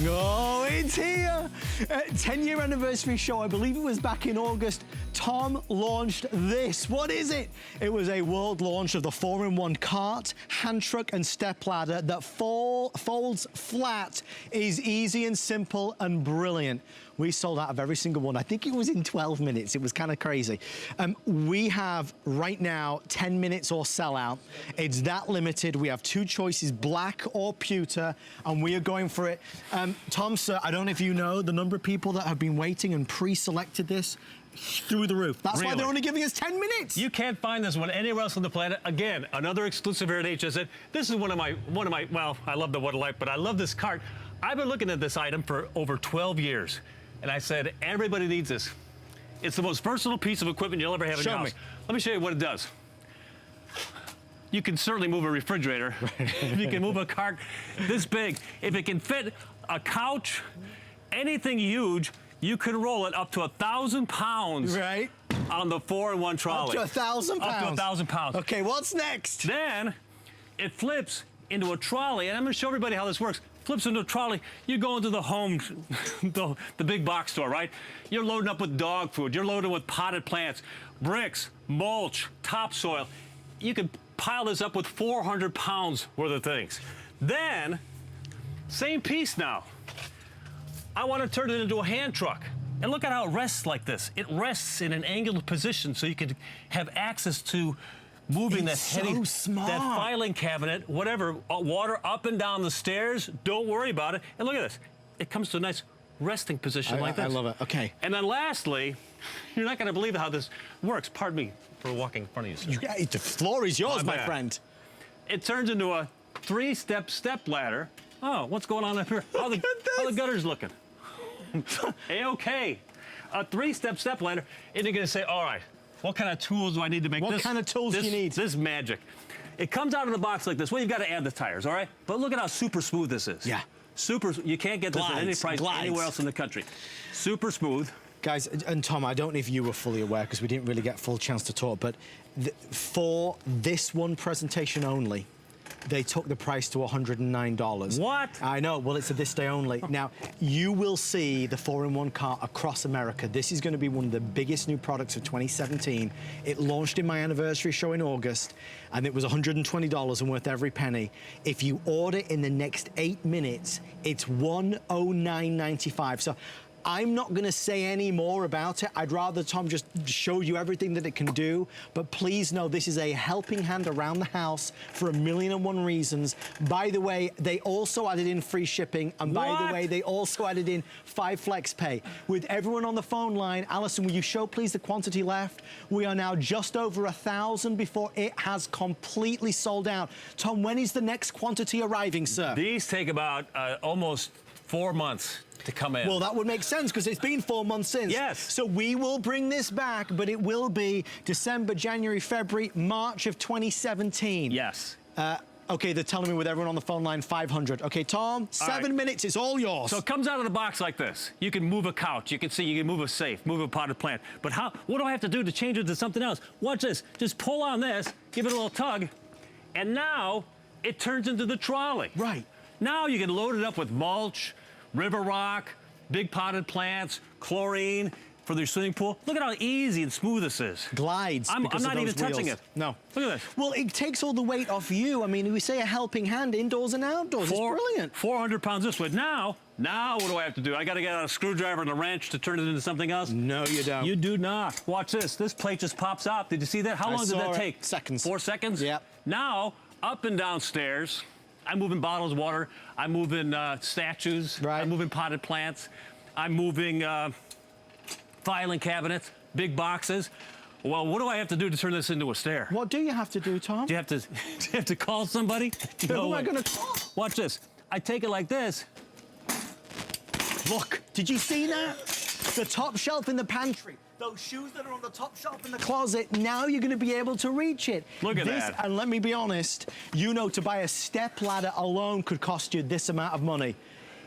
Oh, it's here! 10-year anniversary show, I believe it was back in August. Tom launched this. What is it? It was a world launch of the 4-in-1 cart, hand truck, and step ladder that folds flat, is easy and simple and brilliant. We sold out of every single one. I think it was in 12 minutes. It was kind of crazy. We have right now 10 minutes or sell out. It's that limited. We have two choices, black or pewter, and we are going for it. Tom, sir, I don't know if you know the number of people that have been waiting and pre-selected this through the roof. That's why they're only giving us 10 minutes. You can't find this one anywhere else on the planet. Again, another exclusive here at HSN. This is one of my, well, I love the What a Life, but I love this cart. I've been looking at this item for over 12 years. And I said, everybody needs this. It's the most versatile piece of equipment you'll ever have in your house. Let me show you what it does. You can certainly move a refrigerator. If you can move a cart this big. If it can fit a couch, anything huge, you can roll it up to 1,000 pounds. Right. On the 4-in-1 trolley. Up to 1,000 pounds. Up to 1,000 pounds. Okay, what's next? Then it flips into a trolley, and I'm going to show everybody how this works. Flips into a trolley. You go into the home, the big box store, right? You're loading up with dog food. You're loading with potted plants, bricks, mulch, topsoil. You can pile this up with 400 pounds worth of things. Then, same piece now. I want to turn it into a hand truck. And look at how it rests like this. It rests in an angled position so you can have access to moving that filing cabinet, whatever, water up and down the stairs. Don't worry about it. And look at this. It comes to a nice resting position like this. I love it. Okay. And then lastly, you're not going to believe how this works. Pardon me for walking in front of you, sir. Yeah, the floor is yours, my friend. It turns into a 3-step step ladder. Oh, what's going on up here? How the gutter's looking? A-okay. A 3-step step ladder. And you're going to say, all right, what kind of tools do I need to make this? What kind of tools do you need? This is magic. It comes out of the box like this. Well, you've got to add the tires, all right? But look at how super smooth this is. Yeah. Super, you can't get this at any price anywhere else in the country. Super smooth. Guys, and Tom, I don't know if you were fully aware because we didn't really get a full chance to talk, but for this one presentation only, they took the price to $109. What? I know. Well, it's a this day only. Now, you will see the 4-in-1 cart across America. This is going to be one of the biggest new products of 2017. It launched in my anniversary show in August, and it was $120 and worth every penny. If you order in the next 8 minutes, it's $109.95. So I'm not going to say any more about it. I'd rather Tom just show you everything that it can do. But please know this is a helping hand around the house for 1,000,001 reasons. By the way, they also added in free shipping. And by the way, they also added in 5 flex pay. With everyone on the phone line, Alison, will you show please the quantity left? We are now just over 1,000 before it has completely sold out. Tom, when is the next quantity arriving, sir? These take about almost 4 months to come in. Well, that would make sense because it's been 4 months since. Yes. So we will bring this back, but it will be December, January, February, March of 2017. Yes. Okay, they're telling me with everyone on the phone line, 500. Okay, Tom, 7 minutes, it's all yours. So it comes out of the box like this. You can move a couch. You can see, you can move a safe, move a potted plant. But what do I have to do to change it to something else? Watch this. Just pull on this, give it a little tug, and now it turns into the trolley. Right. Now you can load it up with mulch, river rock, big potted plants, chlorine for their swimming pool. Look at how easy and smooth this is. Glides. I'm not even touching it. No. Look at this. Well, it takes all the weight off you. I mean, we say a helping hand indoors and outdoors. It's brilliant. 400 pounds this way. Now what do I have to do? I got to get out a screwdriver and a wrench to turn it into something else? No, you don't. You do not. Watch this. This plate just pops up. Did you see that? How long did that take? Seconds. 4 seconds? Yep. Now, up and down stairs. I'm moving bottles of water. I'm moving statues. Right. I'm moving potted plants. I'm moving filing cabinets, big boxes. Well, what do I have to do to turn this into a stair? What do you have to do, Tom? Do you have to call somebody? Who am I going to call? Watch this. I take it like this. Look, did you see that? The top shelf in the pantry. Those shoes that are on the top shelf in the closet, now you're going to be able to reach it. Look at that. And let me be honest, you know, to buy a step ladder alone could cost you this amount of money.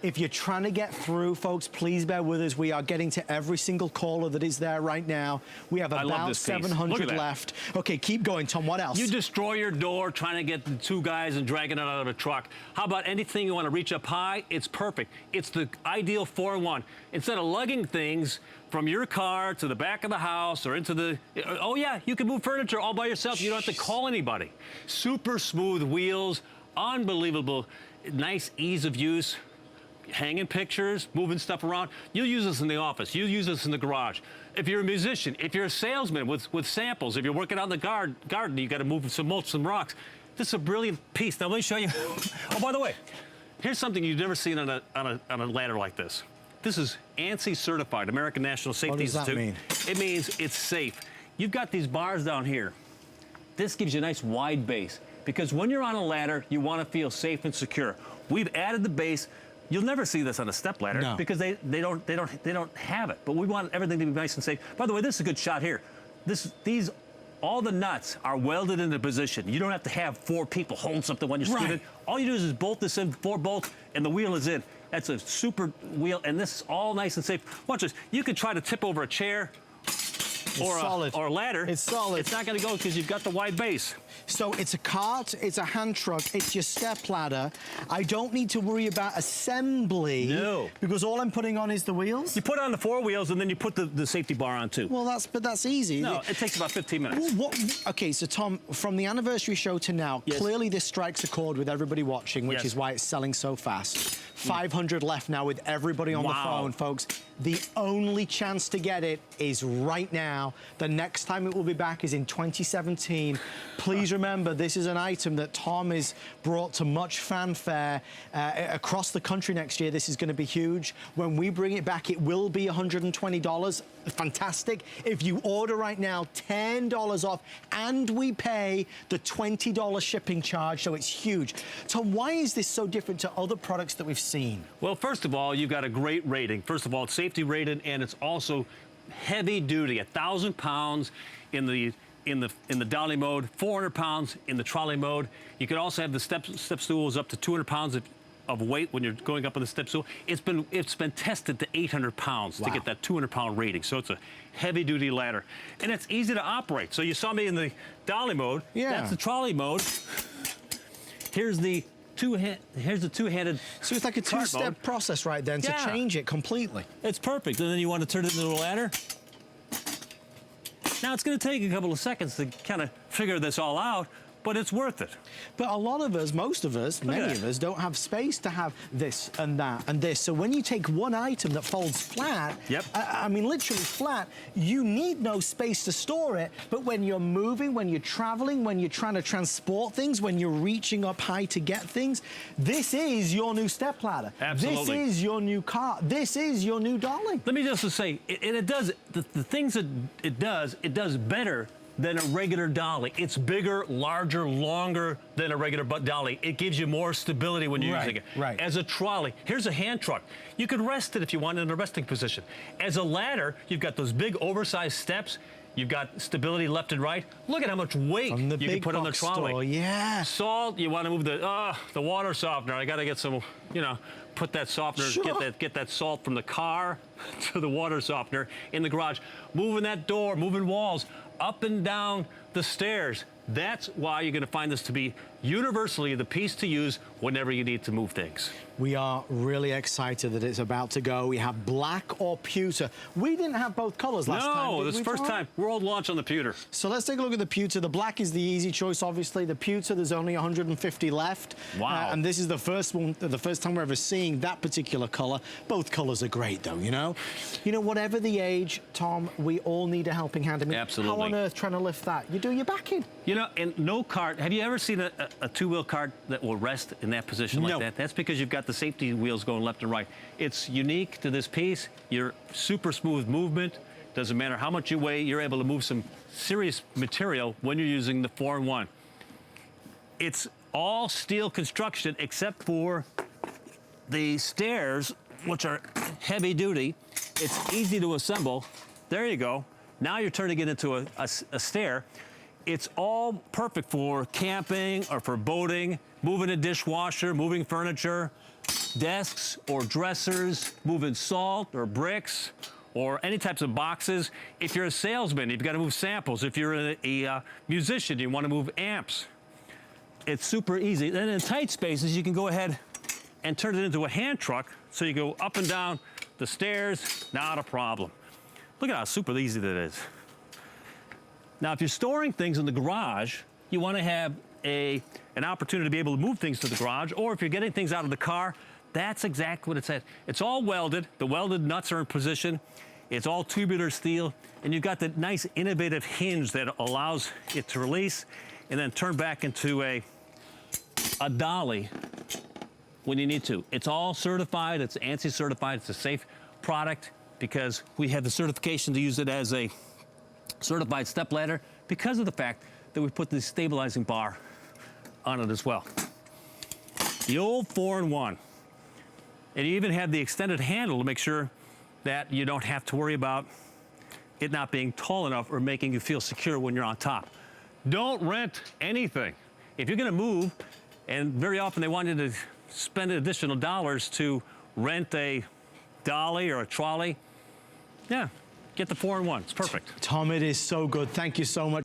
If you're trying to get through, folks, please bear with us. We are getting to every single caller that is there right now. We have about 700 left. Okay, keep going, Tom. What else? You destroy your door trying to get the two guys and dragging it out of a truck. How about anything you want to reach up high? It's perfect. It's the ideal 4-in-1. Instead of lugging things from your car to the back of the house or into the, oh yeah, you can move furniture all by yourself. You don't have to call anybody. Super smooth wheels, unbelievable, nice ease of use. Hanging pictures, moving stuff around. You'll use this in the office. You'll use this in the garage. If you're a musician, if you're a salesman with samples, if you're working out in the garden, you got to move some mulch, some rocks. This is a brilliant piece. Now let me show you. Oh, by the way, here's something you've never seen on a ladder like this. This is ANSI certified, American National Safety Institute. What does that mean? It means it's safe. You've got these bars down here. This gives you a nice wide base because when you're on a ladder, you want to feel safe and secure. We've added the base. You'll never see this on a stepladder because they don't have it. But we want everything to be nice and safe. By the way, this is a good shot here. All the nuts are welded into position. You don't have to have 4 people hold something when you're screwing. All you do is bolt this in, 4 bolts, and the wheel is in. That's a super wheel, and this is all nice and safe. Watch this. You can try to tip over a chair or a ladder. It's solid. It's not going to go because you've got the wide base. So it's a cart, it's a hand truck, it's your step ladder. I don't need to worry about assembly. No. Because all I'm putting on is the wheels? You put on the 4 wheels and then you put the safety bar on too. Well, that's easy. No, it takes about 15 minutes. Okay, so Tom, from the anniversary show to now, clearly this strikes a chord with everybody watching, which is why it's selling so fast. 500 left now with everybody on the phone, folks. The only chance to get it is right now. The next time it will be back is in 2017. Please remember, this is an item that Tom has brought to much fanfare across the country next year. This is going to be huge. When we bring it back, it will be $120. Fantastic. If you order right now, $10 off, and we pay the $20 shipping charge, so it's huge. Tom, why is this so different to other products that we've seen? Well, first of all, you've got a great rating. First of all, it's safety rated, and it's also heavy duty, 1,000 pounds in the dolly mode, 400 pounds in the trolley mode. You can also have the step stools up to 200 pounds of weight when you're going up on the step stool. It's been tested to 800 pounds to get that 200-pound rating. So it's a heavy-duty ladder, and it's easy to operate. So you saw me in the dolly mode. Yeah. That's the trolley mode. Here's the two-handed. So it's like a two-step process right then to change it completely. It's perfect. And then you want to turn it into a ladder. Now, it's going to take a couple of seconds to kind of figure this all out, but it's worth it. But a lot of us, most of us, many of us, don't have space to have this and that and this. So when you take one item that folds flat, I mean literally flat, you need no space to store it. But when you're moving, when you're traveling, when you're trying to transport things, when you're reaching up high to get things, this is your new stepladder. Absolutely. This is your new cart. This is your new dolly. Let me just say, it does the things that it does better than a regular dolly. It's bigger, larger, longer than a regular dolly. It gives you more stability when you're using it. Right. As a trolley, here's a hand truck. You could rest it if you want in a resting position. As a ladder, you've got those big oversized steps. You've got stability left and right. Look at how much weight you can put on the trolley. Salt, you want to move the water softener. I got to get some, put that softener, get that salt from the car to the water softener in the garage. Moving that door, moving walls, up and down the stairs. That's why you're going to find this to be universally the piece to use whenever you need to move things. We are really excited that it's about to go. We have black or pewter. We didn't have both colors last time. No, this is the first time. World launch on the pewter. So let's take a look at the pewter. The black is the easy choice, obviously. The pewter, there's only 150 left. Wow. And this is the first time we're ever seeing that particular color. Both colors are great, though, whatever the age, Tom, we all need a helping hand. I mean, absolutely. How on earth trying to lift that? You do your back in. And no cart. Have you ever seen a two-wheel cart that will rest in that position like that? That's because you've got the safety wheels going left and right. It's unique to this piece. Your super smooth movement. Doesn't matter how much you weigh, you're able to move some serious material when you're using the 4-in-1. It's all steel construction except for the stairs, which are heavy duty. It's easy to assemble. There you go. Now you're turning it into a stair. It's all perfect for camping or for boating, moving a dishwasher, moving furniture. desks or dressers, moving salt or bricks, or any types of boxes. If you're a salesman, you've got to move samples. If you're a musician, you want to move amps. It's super easy. Then in tight spaces, you can go ahead and turn it into a hand truck, so you go up and down the stairs, not a problem. Look at how super easy that is. Now, if you're storing things in the garage, you want to have an opportunity to be able to move things to the garage, or if you're getting things out of the car, that's exactly what it says. It's all welded. The welded nuts are in position. It's all tubular steel, and you've got that nice innovative hinge that allows it to release and then turn back into a dolly when you need to. It's all certified. It's ANSI certified. It's a safe product because we have the certification to use it as a certified stepladder because of the fact that we put the stabilizing bar on it as well. The old 4-in-1. And you even have the extended handle to make sure that you don't have to worry about it not being tall enough or making you feel secure when you're on top. Don't rent anything. If you're gonna move, and very often they want you to spend additional dollars to rent a dolly or a trolley, yeah, get the 4-in-1. It's perfect. Tom, it is so good. Thank you so much.